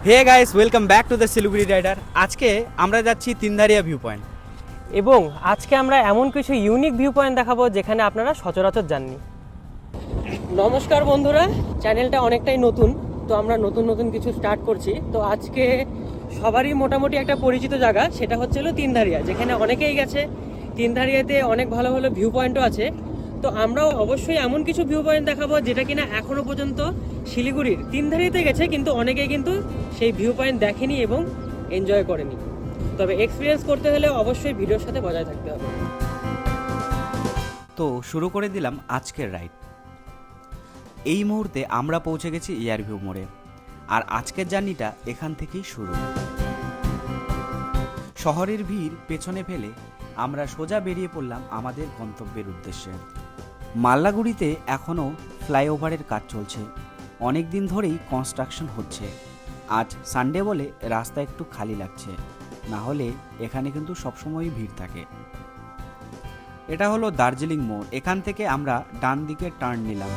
Hey guys, welcome back to the Siliguri rider. আজকে আমরা যাচ্ছি তিনধারিয়া ভিউ পয়েন্ট এবং আজকে আমরা এমন কিছু ইউনিক ভিউ পয়েন্ট দেখাবো যেখানে আপনারা সচরাচর যাননি। নমস্কার বন্ধুরা, চ্যানেলটা অনেকটাই নতুন, তো আমরা নতুন নতুন কিছু স্টার্ট করছি। তো আজকে সবারই মোটামুটি একটা পরিচিত জায়গা, সেটা হচ্ছিল তিনধারিয়া, যেখানে অনেকেই গেছে। তিনধারিয়াতে অনেক ভালো ভালো ভিউ পয়েন্টও আছে। তো আমরাও অবশ্যই এমন কিছু ভিউ পয়েন্ট দেখাবো যেটা কিনা এখনো পর্যন্ত শিলিগুড়ির তিনধারিয়াতে গেছে, কিন্তু অনেকেই কিন্তু সেই ভিউ পয়েন্ট দেখেনি এবং এনজয় করেনি। তবে এক্সপিরিয়েন্স করতে হলে অবশ্যই ভিডিওর সাথে বজায় থাকতে হবে। তো শুরু করে দিলাম আজকের রাইড। এই মুহূর্তে আমরা পৌঁছে গেছি এয়ার ভিউ মোড়ে, আর আজকের জার্নিটা এখান থেকেই শুরু। শহরের ভিড় পেছনে ফেলে আমরা সোজা বেরিয়ে পড়লাম আমাদের গন্তব্যের উদ্দেশ্যে। মাল্লাগুড়িতে এখনও ফ্লাইওভারের কাজ চলছে, অনেক দিন ধরেই কনস্ট্রাকশন হচ্ছে। আজ সানডে বলে রাস্তা একটু খালি লাগছে, না হলে এখানে কিন্তু সবসময়ই ভিড় থাকে। এটা হলো দার্জিলিং মোড়, এখান থেকে আমরা ডান দিকে টার্ন নিলাম।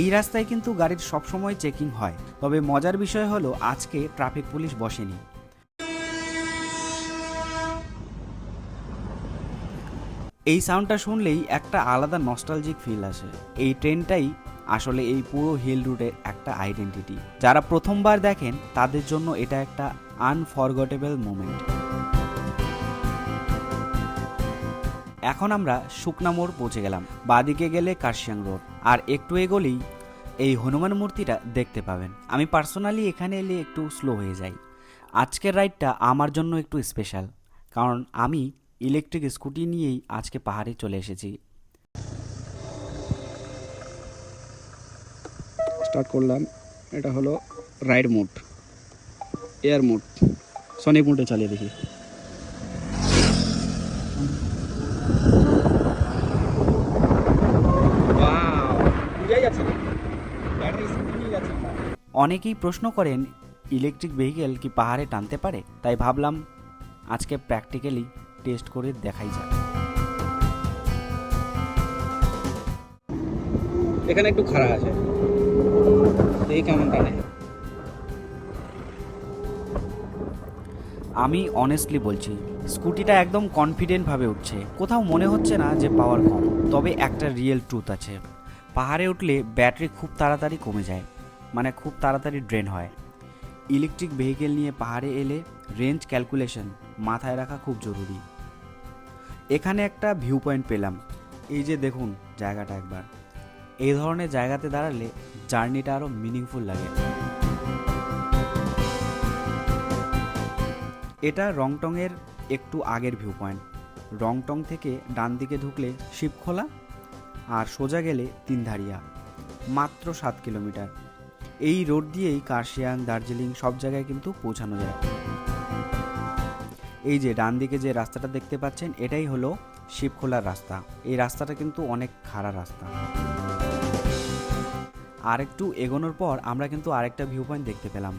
এই রাস্তায় কিন্তু গাড়ির সবসময় চেকিং হয়, তবে মজার বিষয় হলো আজকে ট্রাফিক পুলিশ বসেনি। এই সাউন্ডটা শুনলেই একটা আলাদা নস্টালজিক ফিল আসে। এই ট্রেনটাই আসলে এই পুরো হিল রুটের একটা আইডেন্টিটি। যারা প্রথমবার দেখেন তাদের জন্য এটা একটা আনফরগটেবল মোমেন্ট। এখন আমরা শুকনা মোড় পৌঁছে গেলাম। বাদিকে গেলে কার্শিয়াং রোড, আর একটু এগোলেই এই হনুমান মূর্তিটা দেখতে পাবেন। আমি পার্সোনালি এখানে এলে একটু স্লো হয়ে যাই। আজকের রাইডটা আমার জন্য একটু স্পেশাল, কারণ আমি ইলেকট্রিক স্কুটি নিয়েই আজকে পাহাড়ে চলে এসেছি। স্টার্ট করলাম। এটা হলো ride mode, air mode. Sonic মোডে চালিয়ে দেখি। অনেকেই প্রশ্ন করেন ইলেকট্রিক ভেহিকেল কি পাহাড়ে টানতে পারে, তাই ভাবলাম আজকে প্র্যাকটিক্যালি টেস্ট করে দেখাই যায়। এখানে একটু খাড়া আছে, দেখি কেমন টানে। আমি অনেস্টলি বলছি, স্কুটিটা একদম কনফিডেন্টভাবে উঠছে, কোথাও মনে হচ্ছে না যে পাওয়ার কম। তবে একটা রিয়েল ট্রুথ আছে, পাহাড়ে উঠলে ব্যাটারি খুব তাড়াতাড়ি কমে যায়, মানে খুব তাড়াতাড়ি ড্রেন হয়। ইলেকট্রিক ভেহিকেল নিয়ে পাহাড়ে এলে রেঞ্জ ক্যালকুলেশন মাথায় রাখা খুব জরুরি। এখানে একটা ভিউ পয়েন্ট পেলাম, এই যে দেখুন জায়গাটা একবার। এই ধরনের জায়গাতে দাঁড়ালে জার্নিটা আরও মিনিংফুল লাগে। এটা রংটংয়ের একটু আগের ভিউ পয়েন্ট। রংটং থেকে ডান দিকে ঢুকলে শিবখোলা, আর সোজা গেলে তিনধারিয়া, মাত্র 7 কিলোমিটার। এই রোড দিয়েই কার্শিয়াং, দার্জিলিং সব জায়গায় কিন্তু পৌঁছানো যায়। এই যে ডান দিকে যে রাস্তাটা দেখতে পাচ্ছেন, এটাই হলো শিবখোলার রাস্তা। এই রাস্তাটা কিন্তু অনেক খাড়া রাস্তা। আর একটু এগোনোর পর আমরা কিন্তু আরেকটা ভিউ পয়েন্ট দেখতে পেলাম।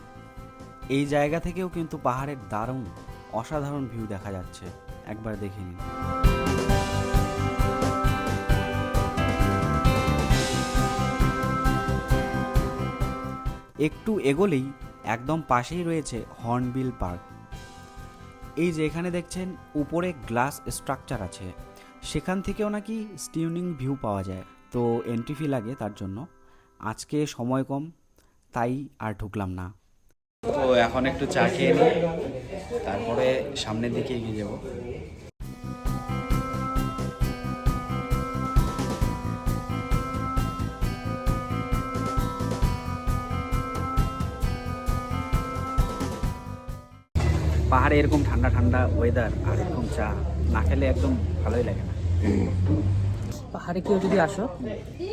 এই জায়গা থেকেও কিন্তু পাহাড়ের দারুণ অসাধারণ ভিউ দেখা যাচ্ছে, একবার দেখে নিন। একটু এগোলেই একদম পাশেই রয়েছে হর্নবিল পার্ক। এই যে এখানে দেখছেন উপরে গ্লাস স্ট্রাকচার আছে, সেখান থেকেও নাকি স্টিউনিং ভিউ পাওয়া যায়। তো এন্ট্রি ফি লাগে তার জন্য। আজকে সময় কম, তাই আর ঢুকলাম না। তো এখন একটু চা খেয়ে নিই, তারপরে সামনের দিকে এগিয়ে যাব। পাহাড়ে এরকম ঠান্ডা ঠান্ডা ওয়েদার আর এরকম চা না খেলে একদম ভালোই লাগে না। পাহাড়ে কেউ যদি আসো,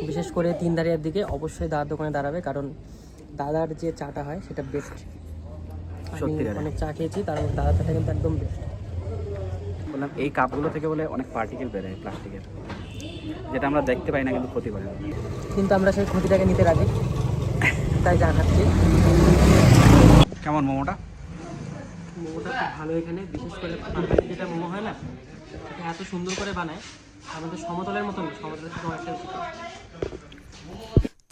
বিশেষ করে তিনধারিয়ার দিকে, অবশ্যই দাদার দোকানে দাঁড়াবে, কারণ দাদার যে চাটা হয় সেটা বেস্ট। সত্যি অনেক চা খেয়েছি, তার মধ্যে দাদার চাটা কিন্তু একদম বেস্ট। বললাম এই কাপগুলো থেকে বলে অনেক পার্টিকেল বেরোয় প্লাস্টিকের, যেটা আমরা দেখতে পাই না কিন্তু ক্ষতি করে। কিন্তু আমরা সেই ক্ষতিটাকে নিতে রাজি, তাই চা খাচ্ছি। কেমন মোমোটা? মোমোটা খুব ভালো এখানে, বিশেষ করে পাহাড়ে যেটা মোমো হয় না, সেটা এত সুন্দর করে বানায়, আমাদের সমতলের মতন, সমতলের থেকে অনেকটা।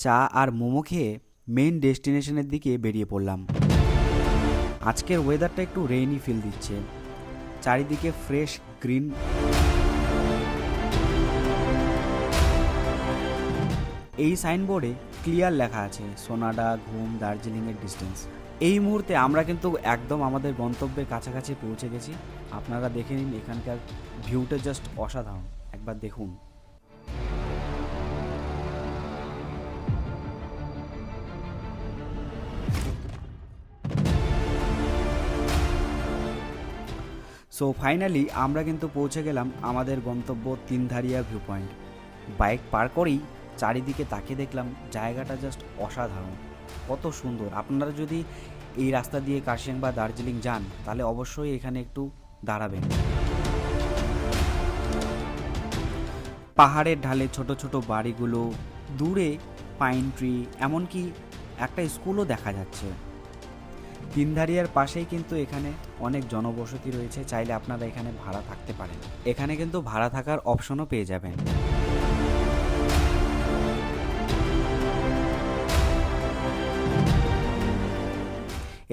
চা আর মোমো খেয়ে মেইন ডেস্টিনেশনের দিকে বেরিয়ে পড়লাম। আজকের ওয়েদারটা একটু রেইনি ফিল দিচ্ছে, চারিদিকে ফ্রেশ গ্রিন। এই সাইনবোর্ডে ক্লিয়ার লেখা আছে সোনাডা, ঘুম, দার্জিলিংয়ের ডিস্টেন্স। এই মুহূর্তে আমরা কিন্তু একদম আমাদের গন্তব্যের কাছাকাছি পৌঁছে গেছি। আপনারা দেখে নিন, এখানকার ভিউটা জাস্ট অসাধারণ, একবার দেখুন। সো ফাইনালি আমরা কিন্তু পৌঁছে গেলাম আমাদের গন্তব্য তিনধারিয়া ভিউ পয়েন্ট। বাইক পার করেই চারিদিকে তাকিয়ে দেখলাম জায়গাটা জাস্ট অসাধারণ, কত সুন্দর। আপনারা যদি এই রাস্তা দিয়ে কার্শিয়াং বা দার্জিলিং যান তাহলে অবশ্যই এখানে একটু দাঁড়াবেন। পাহাড়ের ঢালে ছোট ছোট বাড়িগুলো, দূরে পাইন ট্রি, এমনকি একটা স্কুলও দেখা যাচ্ছে। তিনধারিয়ার পাশেই কিন্তু এখানে অনেক জনবসতি রয়েছে, চাইলে আপনারা এখানে ভাড়া থাকতে পারেন। এখানে কিন্তু ভাড়া থাকার অপশনও পেয়ে যাবেন।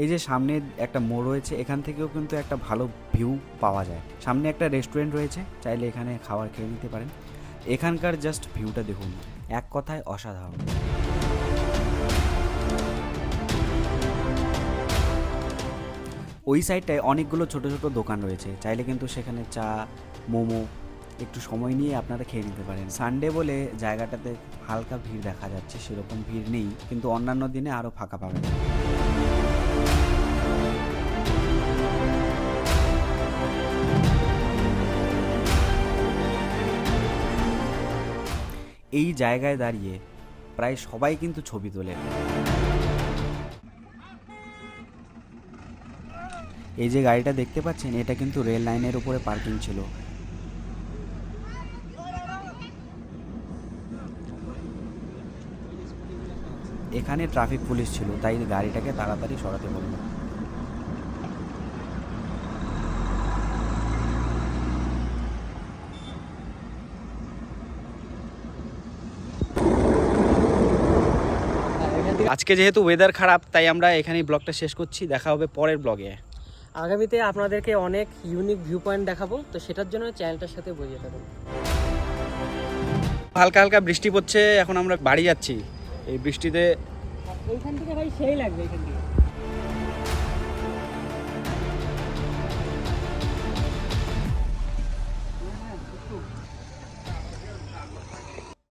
এই যে সামনে একটা মোড় রয়েছে, এখান থেকেও কিন্তু একটা ভালো ভিউ পাওয়া যায়। সামনে একটা রেস্টুরেন্ট রয়েছে, চাইলে এখানে খাবার খেয়ে নিতে পারেন। এখানকার জাস্ট ভিউটা দেখুন, এক কথায় অসাধারণ। ওই সাইডটায় অনেকগুলো ছোট ছোট দোকান রয়েছে, চাইলে কিন্তু সেখানে চা, মোমো একটু সময় নিয়ে আপনারা খেয়ে নিতে পারেন। সানডে বলে জায়গাটাতে হালকা ভিড় দেখা যাচ্ছে, সেরকম ভিড় নেই, কিন্তু অন্যান্য দিনে আরও ফাঁকা পাবেন। এই জায়গায় দাঁড়িয়ে প্রায় সবাই কিন্তু ছবি তোলে। এই যে গাড়িটা দেখতে পাচ্ছেন, এটা কিন্তু রেল লাইনের উপরে পার্কিং ছিল। এখানে ট্রাফিক পুলিশ ছিল, তাই গাড়িটাকে তাড়াতাড়ি সরাতে বলল। আজকে যেহেতু ওয়েদার খারাপ, তাই আমরা এখানেই ব্লগটা শেষ করছি। দেখা হবে পরের ব্লগে। আগামীতে আপনাদেরকে অনেক ইউনিক ভিউ পয়েন্ট দেখাবো, তো সেটার জন্য চ্যানেলটার সাথে বসিয়ে থাকুন। হালকা হালকা বৃষ্টি পড়ছে, এখন আমরা বাড়ি যাচ্ছি। এই বৃষ্টিতে এইখান থেকে ভাই সেই লাগবে এখান থেকে।